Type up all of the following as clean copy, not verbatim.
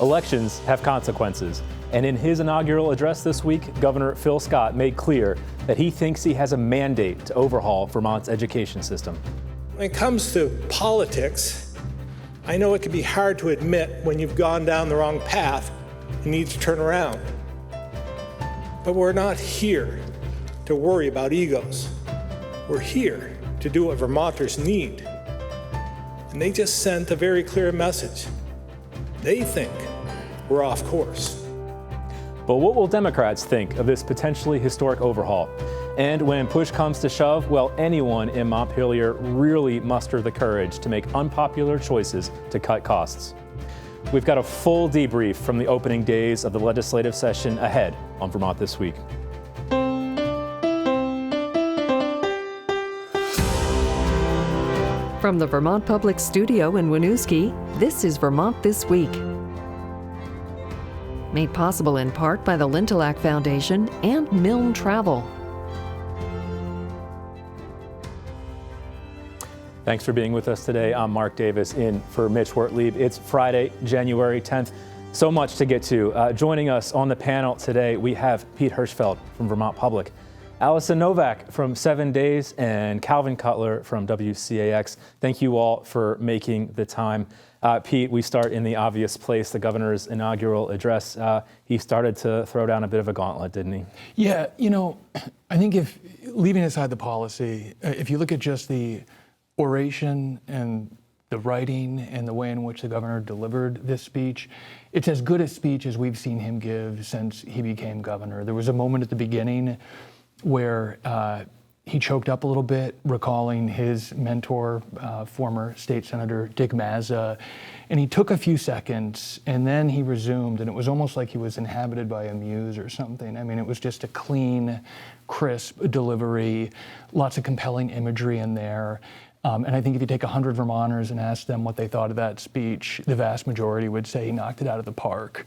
Elections have consequences, and in his inaugural address this week, Governor Phil Scott made clear that he thinks he has a mandate to overhaul Vermont's education system. When it comes to politics, I know it can be hard to admit when you've gone down the wrong path and need to turn around. But we're not here to worry about egos. We're here to do what Vermonters need. And they just sent a very clear message. They think we're off course. But what will Democrats think of this potentially historic overhaul? And when push comes to shove, will anyone in Montpelier really muster the courage to make unpopular choices to cut costs? We've got a full debrief from the opening days of the legislative session ahead on Vermont This Week. From the Vermont Public Studio in Winooski, this is Vermont This Week. Made possible in part by the Lintelak Foundation and Milne Travel. Thanks for being with us today. I'm Mark Davis in for Mitch Wertlieb. It's Friday, January 10th. So much to get to. Joining us on the panel today, we have Pete Hirschfeld from Vermont Public, Alison Novak from 7 Days, and Calvin Cutler from WCAX. Thank you all for making the time. Pete, we start in the obvious place, the governor's inaugural address. He started to throw down a bit of a gauntlet, didn't he? Yeah, you know, I think if, leaving aside the policy, if you look at just the oration and the writing and the way in which the governor delivered this speech, it's as good a speech as we've seen him give since he became governor. There was a moment at the beginning where he choked up a little bit, recalling his mentor, former state senator Dick Mazza, and he took a few seconds and then he resumed, and it was almost like he was inhabited by a muse or something. I mean, it was just a clean, crisp delivery, lots of compelling imagery in there. And I think if you take 100 Vermonters and ask them what they thought of that speech, the vast majority would say he knocked it out of the park.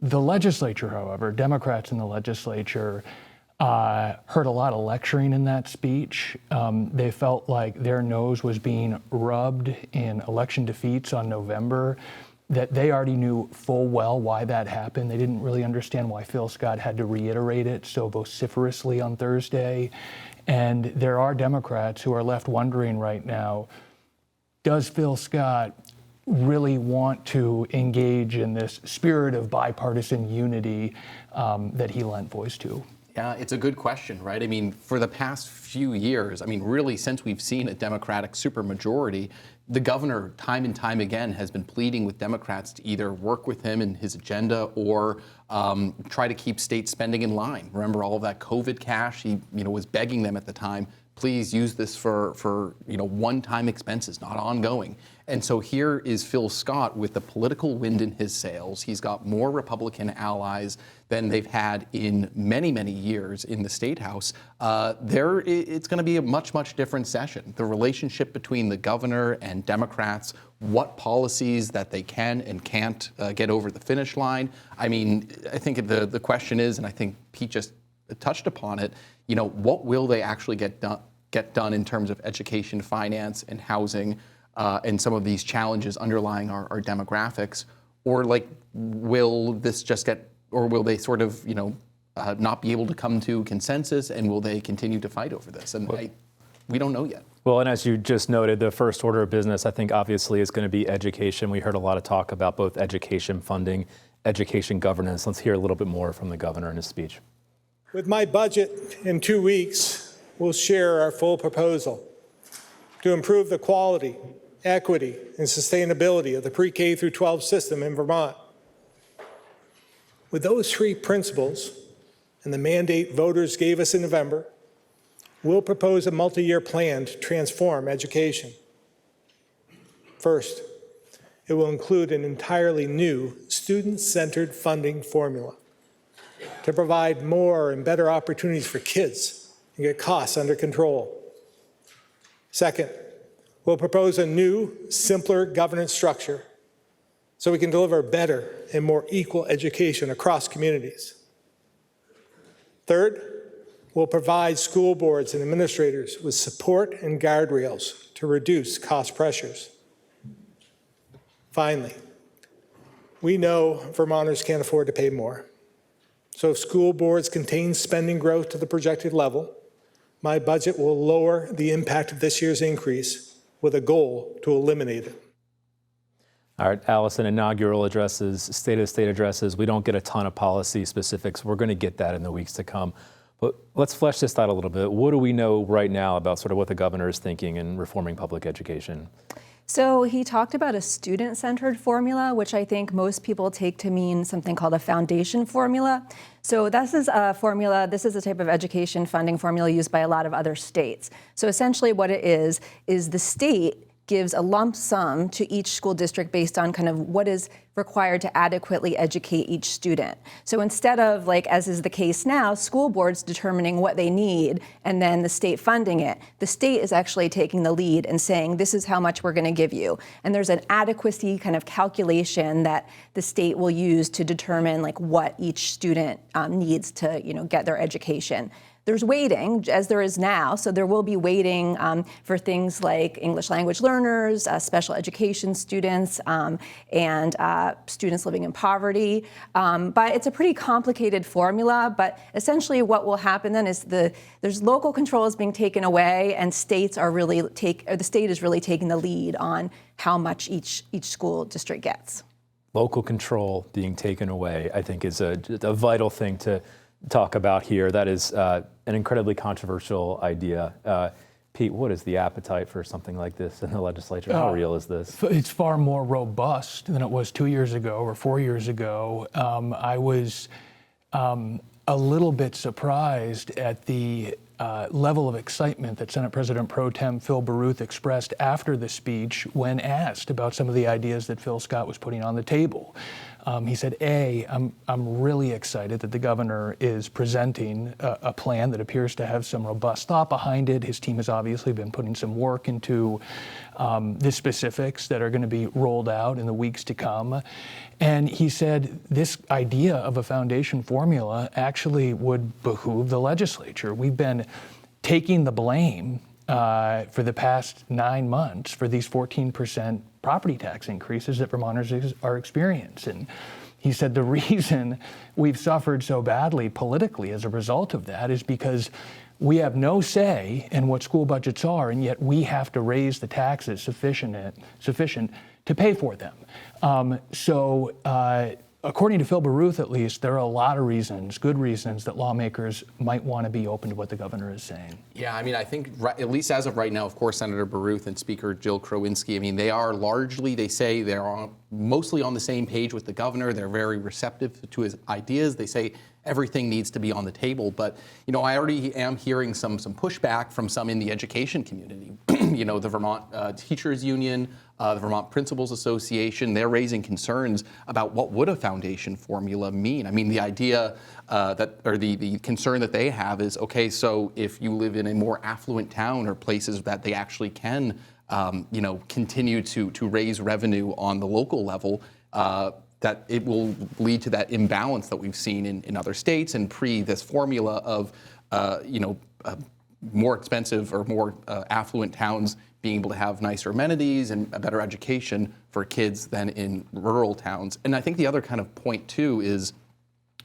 The legislature, however, Democrats in the legislature, heard a lot of lecturing in that speech. They felt like their nose was being rubbed in election defeats on November, that they already knew full well why that happened. They didn't really understand why Phil Scott had to reiterate it so vociferously on Thursday. And there are Democrats who are left wondering right now, does Phil Scott really want to engage in this spirit of bipartisan unity that he lent voice to? Yeah, it's a good question, right? I mean, for the past few years, I mean, really since we've seen a Democratic supermajority, the governor time and time again has been pleading with Democrats to either work with him in his agenda or try to keep state spending in line. Remember all of that COVID cash? He, was begging them at the time, please use this for one-time expenses, not ongoing. And so here is Phil Scott with the political wind in his sails. He's got more Republican allies than they've had in many, many years in the Statehouse. It's going to be a much, much different session. The relationship between the governor and Democrats, what policies that they can and can't get over the finish line. I mean, I think the question is, and I think Pete just touched upon it, what will they actually get done in terms of education, finance, and housing, and some of these challenges underlying our demographics, or will this just get, or will they sort of, not be able to come to consensus, and will they continue to fight over this? And we don't know yet. Well, and as you just noted, the first order of business, I think obviously is going to be education. We heard a lot of talk about both education funding, education governance. Let's hear a little bit more from the governor in his speech. With my budget in 2 weeks, we'll share our full proposal to improve the quality, equity, and sustainability of the pre-K through 12 system in Vermont. With those three principles and the mandate voters gave us in November, we'll propose a multi-year plan to transform education. First, it will include an entirely new student-centered funding formula to provide more and better opportunities for kids and get costs under control. Second, we'll propose a new, simpler governance structure so we can deliver better and more equal education across communities. Third, we'll provide school boards and administrators with support and guardrails to reduce cost pressures. Finally, We know Vermonters can't afford to pay more. So if school boards contain spending growth to the projected level, my budget will lower the impact of this year's increase with a goal to eliminate it. All right, Alison, inaugural addresses, state of the state addresses. We don't get a ton of policy specifics. We're going to get that in the weeks to come. But let's flesh this out a little bit. What do we know right now about sort of what the governor is thinking in reforming public education? So he talked about a student-centered formula, which I think most people take to mean something called a foundation formula. So this is a formula, this is a type of education funding formula used by a lot of other states. So essentially what it is the state gives a lump sum to each school district based on kind of what is required to adequately educate each student. So instead of, like, as is the case now, school boards determining what they need and then the state funding it, the state is actually taking the lead and saying, this is how much we're going to give you. And there's an adequacy kind of calculation that the state will use to determine, like, what each student needs to, get their education. There's weighting, as there is now, so there will be weighting for things like English language learners, special education students, and students living in poverty. But it's a pretty complicated formula, but essentially what will happen then is there's local controls being taken away, and the state is really taking the lead on how much each school district gets. Local control being taken away, I think, is a vital thing to talk about here. That is an incredibly controversial idea. Pete, what is the appetite for something like this in the legislature? How real is this? It's far more robust than it was 2 years ago or 4 years ago. I was a little bit surprised at the level of excitement that Senate President Pro Tem Phil Baruth expressed after the speech when asked about some of the ideas that Phil Scott was putting on the table. He said, I'm really excited that the governor is presenting a plan that appears to have some robust thought behind it. His team has obviously been putting some work into the specifics that are going to be rolled out in the weeks to come. And he said this idea of a foundation formula actually would behoove the legislature. We've been taking the blame for the past 9 months for these 14% property tax increases that Vermonters are experiencing. He said the reason we've suffered so badly politically as a result of that is because we have no say in what school budgets are, and yet we have to raise the taxes sufficient to pay for them. According to Phil Baruth, at least, there are a lot of reasons, good reasons, that lawmakers might want to be open to what the governor is saying. Yeah, I mean, I think, at least as of right now, of course, Senator Baruth and Speaker Jill Krowinski, I mean, they are largely, they say they're mostly on the same page with the governor. They're very receptive to his ideas. They say everything needs to be on the table. But, I already am hearing some pushback from some in the education community. The Vermont Teachers Union, the Vermont Principals Association, they're raising concerns about what would a foundation formula mean. I mean, the idea the concern that they have is, okay, so if you live in a more affluent town or places that they actually can, continue to raise revenue on the local level, that it will lead to that imbalance that we've seen in other states and this formula of, more expensive or more affluent towns being able to have nicer amenities and a better education for kids than in rural towns. And I think the other kind of point too is,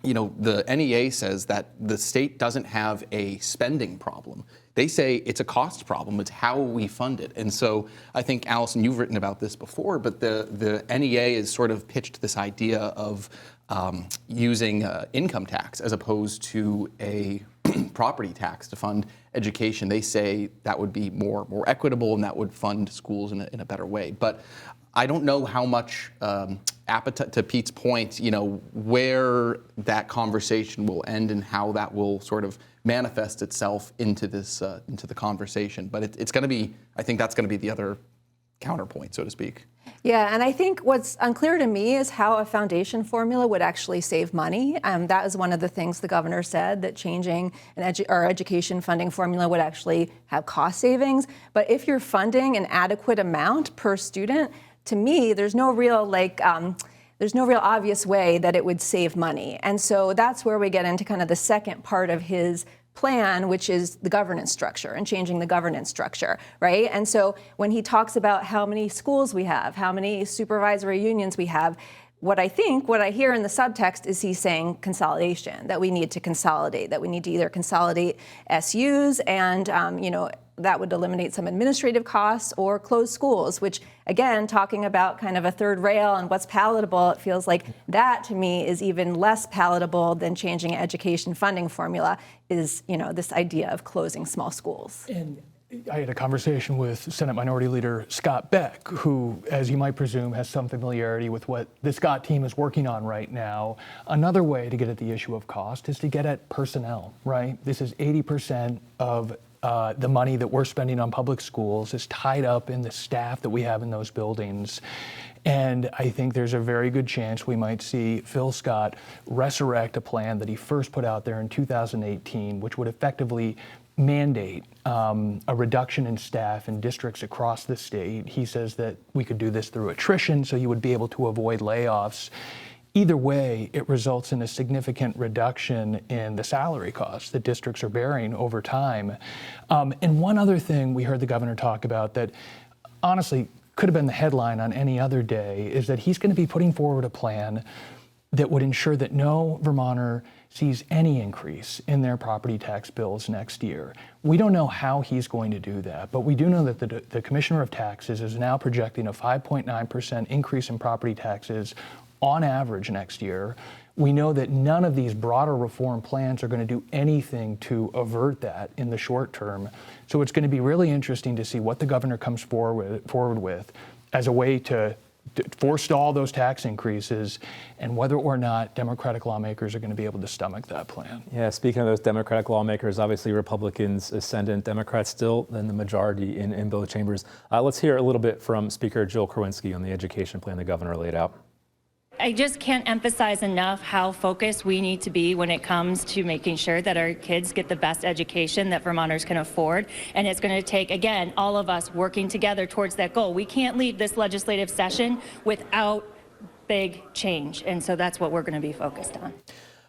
the NEA says that the state doesn't have a spending problem. They say it's a cost problem. It's how we fund it. And so I think, Alison, you've written about this before, but the NEA has sort of pitched this idea of using income tax as opposed to a property tax to fund education. They say that would be more equitable and that would fund schools in a better way. But I don't know how much appetite, to Pete's point, where that conversation will end and how that will sort of manifest itself into the conversation. But it's going to be, I think that's going to be the other counterpoint, so to speak. Yeah, and I think what's unclear to me is how a foundation formula would actually save money. That is one of the things the governor said, that changing our education funding formula would actually have cost savings. But if you're funding an adequate amount per student, to me, there's no real obvious way that it would save money. And so that's where we get into kind of the second part of his plan, which is the governance structure and changing the governance structure, right? And so when he talks about how many schools we have, how many supervisory unions we have, what I hear in the subtext is he's saying consolidation, that we need to consolidate, that we need to either consolidate SUs and, that would eliminate some administrative costs, or close schools, which, again, talking about kind of a third rail and what's palatable, it feels like that to me is even less palatable than changing an education funding formula, is, this idea of closing small schools. And I had a conversation with Senate Minority Leader Scott Beck, who, as you might presume, has some familiarity with what the Scott team is working on right now. Another way to get at the issue of cost is to get at personnel, right? This is 80% of the money that we're spending on public schools is tied up in the staff that we have in those buildings. And I think there's a very good chance we might see Phil Scott resurrect a plan that he first put out there in 2018, which would effectively mandate a reduction in staff in districts across the state. He says that we could do this through attrition, so you would be able to avoid layoffs. Either way, it results in a significant reduction in the salary costs that districts are bearing over time. And one other thing we heard the governor talk about that honestly could have been the headline on any other day is that he's going to be putting forward a plan that would ensure that no Vermonter sees any increase in their property tax bills next year. We don't know how he's going to do that, but we do know that the Commissioner of Taxes is now projecting a 5.9% increase in property taxes on average next year. We know that none of these broader reform plans are going to do anything to avert that in the short term. So it's going to be really interesting to see what the governor comes forward with as a way to forestall those tax increases, and whether or not Democratic lawmakers are going to be able to stomach that plan. Yeah, speaking of those Democratic lawmakers, obviously Republicans ascendant, Democrats still in the majority in both chambers. Let's hear a little bit from Speaker Jill Krowinski on the education plan the governor laid out. I just can't emphasize enough how focused we need to be when it comes to making sure that our kids get the best education that Vermonters can afford. And it's going to take, again, all of us working together towards that goal. We can't leave this legislative session without big change. And so that's what we're going to be focused on.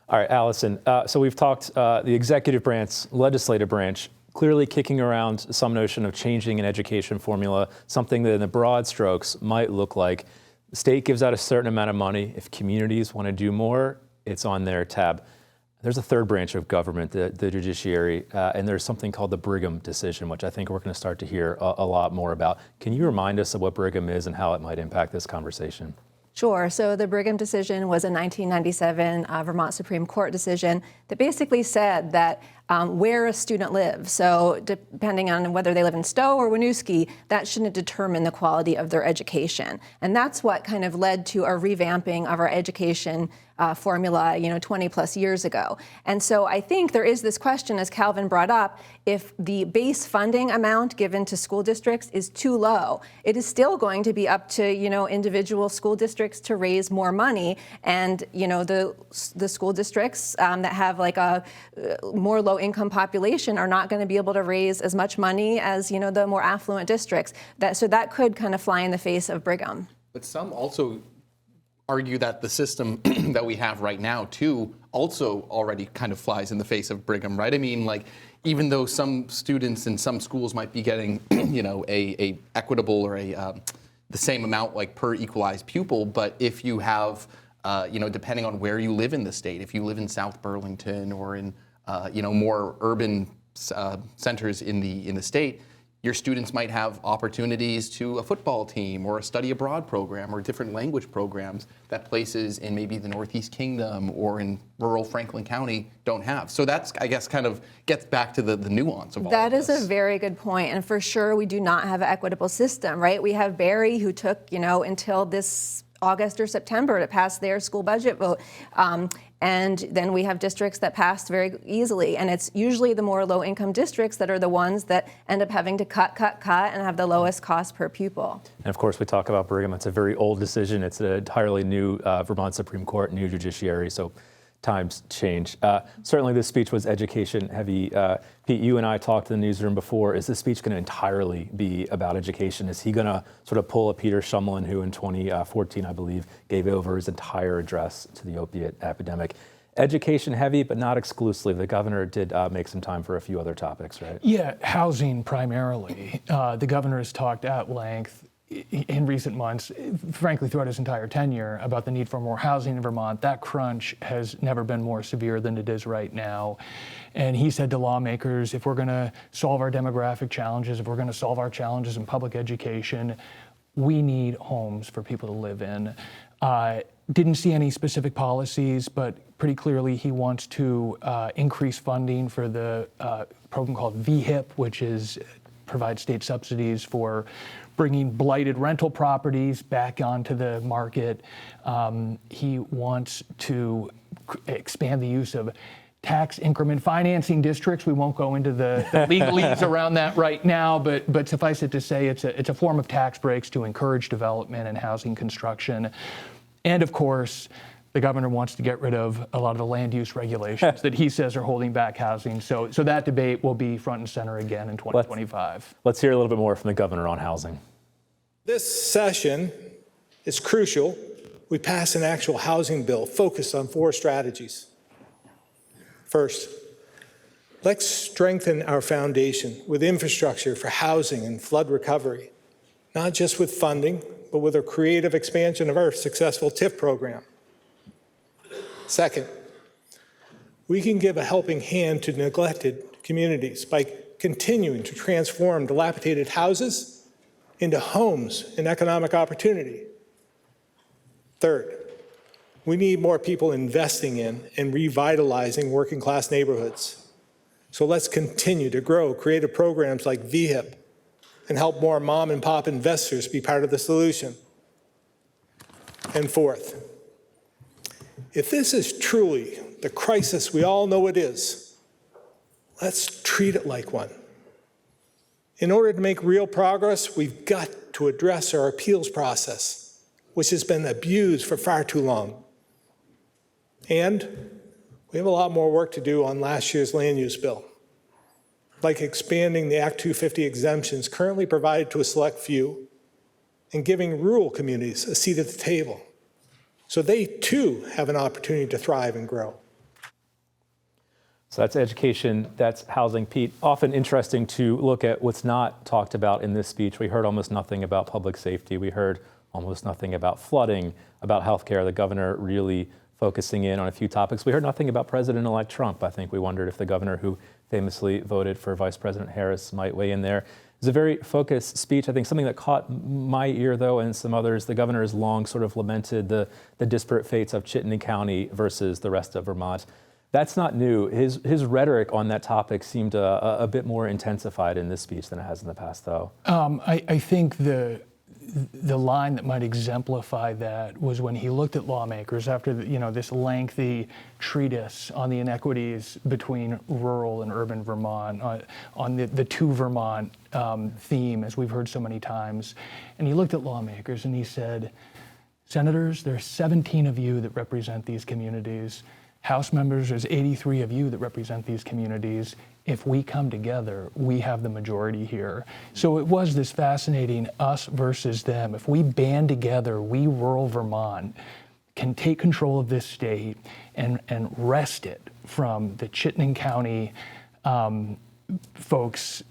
All right, Alison, so we've talked the executive branch, legislative branch, clearly kicking around some notion of changing an education formula, something that in the broad strokes might look like the state gives out a certain amount of money. If communities want to do more, it's on their tab. There's a third branch of government, the judiciary, and there's something called the Brigham decision, which I think we're going to start to hear a lot more about. Can you remind us of what Brigham is and how it might impact this conversation? Sure. So the Brigham decision was a 1997 Vermont Supreme Court decision that basically said that where a student lives, so depending on whether they live in Stowe or Winooski, that shouldn't determine the quality of their education. And that's what kind of led to a revamping of our education formula, 20 plus years ago. And so I think there is this question, as Calvin brought up, if the base funding amount given to school districts is too low, it is still going to be up to, individual school districts to raise more money. And, the school districts that have like a more low income population are not going to be able to raise as much money as, the more affluent districts. So that could kind of fly in the face of Brigham. But some also argue that the system that we have right now, too, also already kind of flies in the face of Brigham, right? I mean, like, even though some students in some schools might be getting, a equitable or the same amount like per equalized pupil, but if you have, depending on where you live in the state, if you live in South Burlington or in, more urban centers in the state, your students might have opportunities to a football team or a study abroad program or different language programs that places in maybe the Northeast Kingdom or in rural Franklin County don't have. So that's, I guess, kind of gets back to the nuance of all that of this. That is a very good point. And for sure, we do not have an equitable system, right? We have Barry, who took, until this August or September to pass their school budget vote. And then we have districts that passed very easily. And it's usually the more low-income districts that are the ones that end up having to cut, and have the lowest cost per pupil. And of course, we talk about Brigham. It's a very old decision. It's an entirely new Vermont Supreme Court, new judiciary. So times change. Certainly this speech was education heavy. Pete, you and I talked in the newsroom before. Is this speech going to entirely be about education? Is he going to sort of pull a Peter Shumlin, who in 2014, I believe, gave over his entire address to the opiate epidemic? Education heavy, but not exclusively. The governor did make some time for a few other topics, right? Yeah, housing primarily. The governor has talked at length in recent months, frankly, throughout his entire tenure, about the need for more housing in Vermont. That crunch has never been more severe than it is right now. And he said to lawmakers, if we're going to solve our demographic challenges, if we're going to solve our challenges in public education, we need homes for people to live in. Didn't see any specific policies, but pretty clearly he wants to increase funding for the program called VHIP, which provides state subsidies for bringing blighted rental properties back onto the market. He wants to expand the use of tax increment financing districts. We won't go into the legalese around that right now, but suffice it to say, it's a form of tax breaks to encourage development and housing construction. And of course, the governor wants to get rid of a lot of the land use regulations that he says are holding back housing. So that debate will be front and center again in 2025. Let's hear a little bit more from the governor on housing. This session is crucial. We passed an actual housing bill focused on 4 strategies. First, let's strengthen our foundation with infrastructure for housing and flood recovery, not just with funding, but with a creative expansion of our successful TIF program. Second, we can give a helping hand to neglected communities by continuing to transform dilapidated houses into homes and economic opportunity. Third, we need more people investing in and revitalizing working class neighborhoods. So let's continue to grow creative programs like VHIP and help more mom and pop investors be part of the solution. And fourth, if this is truly the crisis we all know it is, let's treat it like one. In order to make real progress, we've got to address our appeals process, which has been abused for far too long. And we have a lot more work to do on last year's land use bill, like expanding the Act 250 exemptions currently provided to a select few and giving rural communities a seat at the table so they too have an opportunity to thrive and grow. So that's education, that's housing. Pete, often interesting to look at what's not talked about in this speech. We heard almost nothing about public safety. We heard almost nothing about flooding, about healthcare. The governor really focusing in on a few topics. We heard nothing about President-elect Trump. I think we wondered if the governor who famously voted for Vice President Harris might weigh in there. It was a very focused speech. I think something that caught my ear, though, and some others, the governor has long sort of lamented the disparate fates of Chittenden County versus the rest of Vermont. That's not new. His rhetoric on that topic seemed a bit more intensified in this speech than it has in the past, though. I think the line that might exemplify that was when he looked at lawmakers after this lengthy treatise on the inequities between rural and urban Vermont, on the two Vermont theme, as we've heard so many times. And he looked at lawmakers and he said, Senators, there's 17 of you that represent these communities. House members, there's 83 of you that represent these communities. If we come together, we have the majority here. So it was this fascinating us versus them. If we band together, we rural Vermont can take control of this state and wrest it from the Chittenden County folks,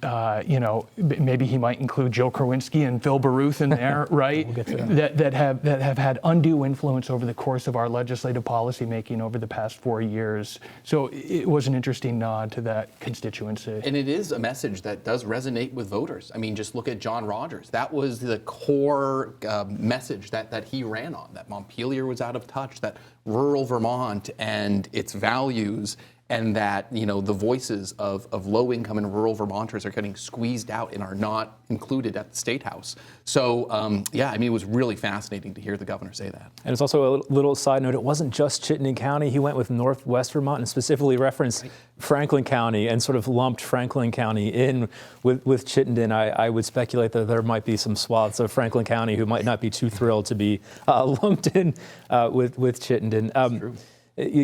maybe he might include Joe Krawinski and Phil Baruth in there, right? We'll get to that. that have had undue influence over the course of our legislative policy making over the past 4 years. So it was an interesting nod to that constituency. And it is a message that does resonate with voters. I mean, just look at John Rogers. That was the core message that he ran on, that Montpelier was out of touch, that rural Vermont and its values, and that the voices of low-income and rural Vermonters are getting squeezed out and are not included at the Statehouse. So it was really fascinating to hear the governor say that. And it's also a little side note, it wasn't just Chittenden County. He went with Northwest Vermont and specifically referenced Franklin County and sort of lumped Franklin County in with Chittenden. I would speculate that there might be some swaths of Franklin County who might not be too thrilled to be lumped in with Chittenden.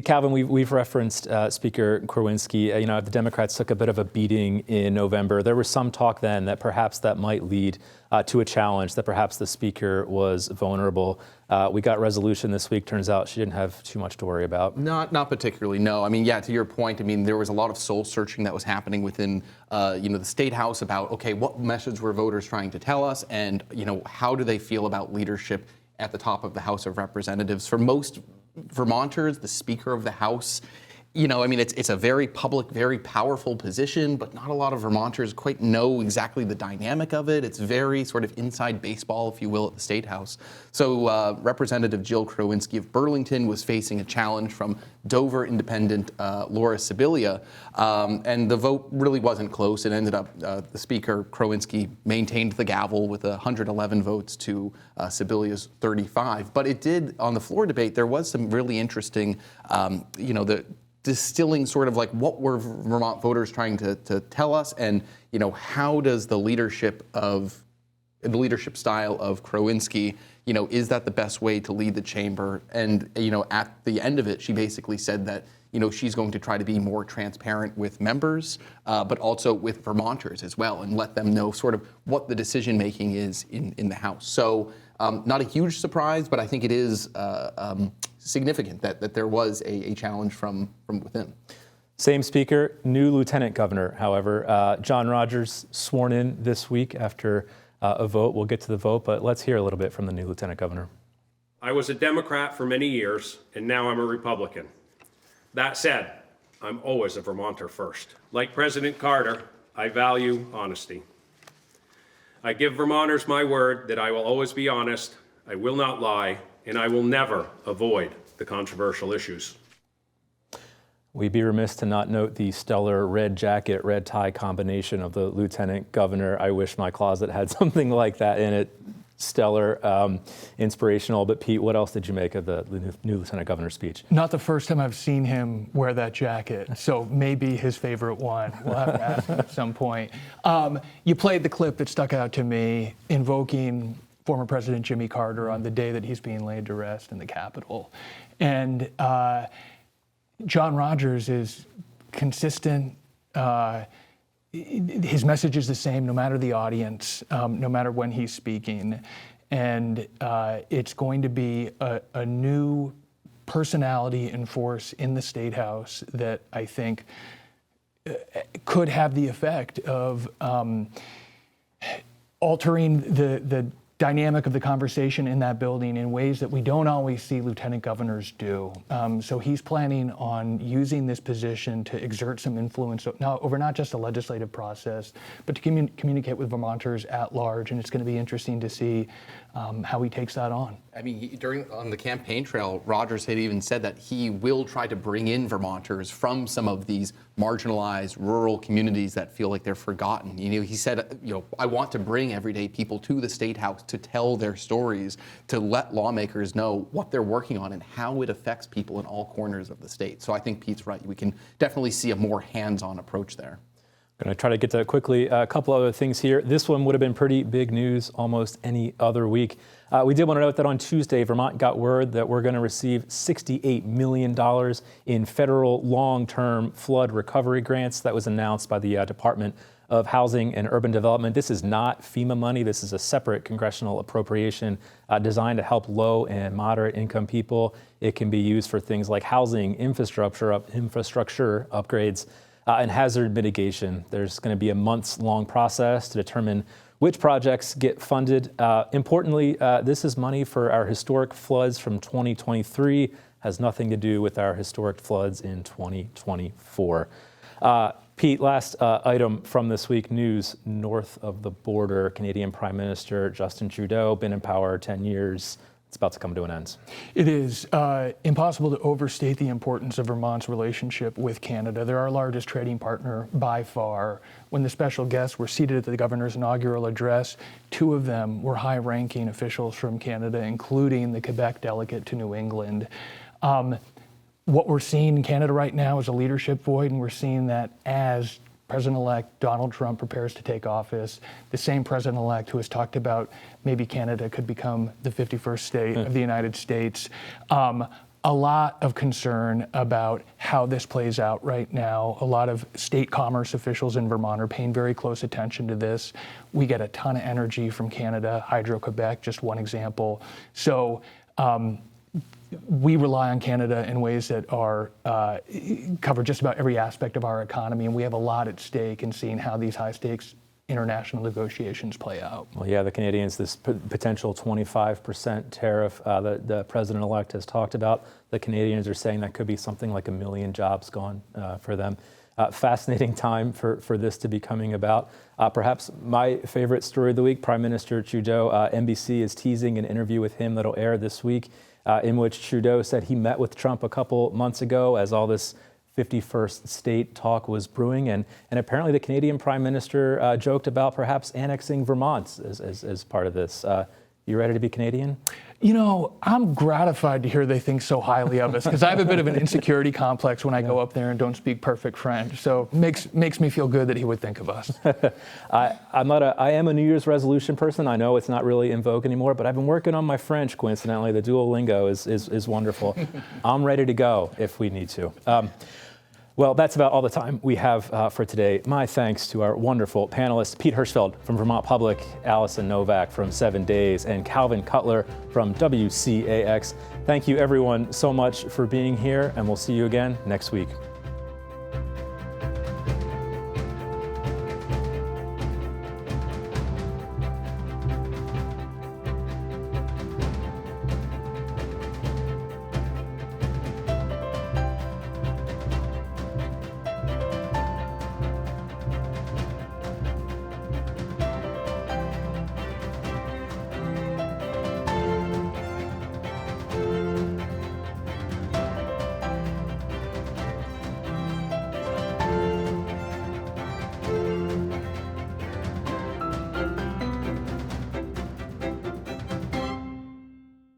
Calvin, we've referenced Speaker Krawinski. The Democrats took a bit of a beating in November. There was some talk then that perhaps that might lead to a challenge, that perhaps the Speaker was vulnerable. We got resolution this week. Turns out she didn't have too much to worry about. Not particularly, no. To your point, there was a lot of soul searching that was happening within, the Statehouse about, okay, what message were voters trying to tell us, and, how do they feel about leadership at the top of the House of Representatives? For most Vermonters, the Speaker of the House, it's a very public, very powerful position, but not a lot of Vermonters quite know exactly the dynamic of it. It's very sort of inside baseball, if you will, at the Statehouse. So Representative Jill Krawinski of Burlington was facing a challenge from Dover independent Laura Sibilia, and the vote really wasn't close. It ended up the Speaker, Krawinski, maintained the gavel with 111 votes to Sibilia's 35. But it did, on the floor debate, there was some really interesting, the distilling sort of like what were Vermont voters trying to tell us, and how does the leadership style of Krawinski, is that the best way to lead the chamber? And at the end of it, she basically said that she's going to try to be more transparent with members, but also with Vermonters as well, and let them know sort of what the decision making is in the House. So not a huge surprise, but I think it is significant that there was a challenge from within. Same speaker, new lieutenant governor, however. John Rogers sworn in this week after a vote. We'll get to the vote, but let's hear a little bit from the new lieutenant governor. I was a Democrat for many years, and now I'm a Republican. That said, I'm always a Vermonter first. Like President Carter, I value honesty. I give Vermonters my word that I will always be honest, I will not lie, and I will never avoid the controversial issues. We'd be remiss to not note the stellar red jacket, red tie combination of the lieutenant governor. I wish my closet had something like that in it. Stellar, inspirational. But Pete, what else did you make of the new lieutenant governor's speech? Not the first time I've seen him wear that jacket, so maybe his favorite one. We'll have to ask him at some point. You played the clip that stuck out to me, invoking former President Jimmy Carter on the day that he's being laid to rest in the Capitol. And John Rogers is consistent. His message is the same no matter the audience, no matter when he's speaking. And it's going to be a new personality and force in the Statehouse that I think could have the effect of altering the dynamic of the conversation in that building in ways that we don't always see lieutenant governors do. So he's planning on using this position to exert some influence over not just the legislative process, but to communicate with Vermonters at large. And it's going to be interesting to see how he takes that on. On the campaign trail, Rogers had even said that he will try to bring in Vermonters from some of these marginalized rural communities that feel like they're forgotten. He said, I want to bring everyday people to the Statehouse to tell their stories, to let lawmakers know what they're working on and how it affects people in all corners of the state. So I think Pete's right. We can definitely see a more hands-on approach there. I'm going to try to get to quickly a couple other things here. This one would have been pretty big news almost any other week. We did want to note that on Tuesday, Vermont got word that we're going to receive $68 million in federal long-term flood recovery grants. That was announced by the Department of Housing and Urban Development. This is not FEMA money. This is a separate congressional appropriation designed to help low and moderate income people. It can be used for things like housing, infrastructure upgrades, and hazard mitigation. There's going to be a months-long process to determine which projects get funded. Importantly, this is money for our historic floods from 2023, has nothing to do with our historic floods in 2024. Pete, last item from this week, news north of the border. Canadian Prime Minister Justin Trudeau, been in power 10 years. It's about to come to an end. It is impossible to overstate the importance of Vermont's relationship with Canada. They're our largest trading partner by far. When the special guests were seated at the governor's inaugural address, two of them were high-ranking officials from Canada, including the Quebec delegate to New England. What we're seeing in Canada right now is a leadership void, and we're seeing that as President-elect Donald Trump prepares to take office, the same president-elect who has talked about maybe Canada could become the 51st state of the United States. a lot of concern about how this plays out right now. A lot of state commerce officials in Vermont are paying very close attention to this. We get a ton of energy from Canada, Hydro-Quebec, just one example. So we rely on Canada in ways that are cover just about every aspect of our economy, and we have a lot at stake in seeing how these high-stakes international negotiations play out. Well, yeah, the Canadians, this potential 25% tariff that the president-elect has talked about, the Canadians are saying that could be something like 1 million jobs gone for them. Fascinating time for this to be coming about. Perhaps my favorite story of the week, Prime Minister Trudeau, NBC is teasing an interview with him that'll air this week in which Trudeau said he met with Trump a couple months ago as all this 51st state talk was brewing, and apparently the Canadian Prime Minister joked about perhaps annexing Vermont as part of this. You ready to be Canadian? You know, I'm gratified to hear they think so highly of us, because I have a bit of an insecurity complex when I go up there and don't speak perfect French. So makes me feel good that he would think of us. I am a New Year's resolution person. I know it's not really in vogue anymore, but I've been working on my French, coincidentally. The Duolingo is wonderful. I'm ready to go if we need to. Well, that's about all the time we have for today. My thanks to our wonderful panelists, Pete Hirschfeld from Vermont Public, Alison Novak from 7 Days, and Calvin Cutler from WCAX. Thank you, everyone, so much for being here, and we'll see you again next week.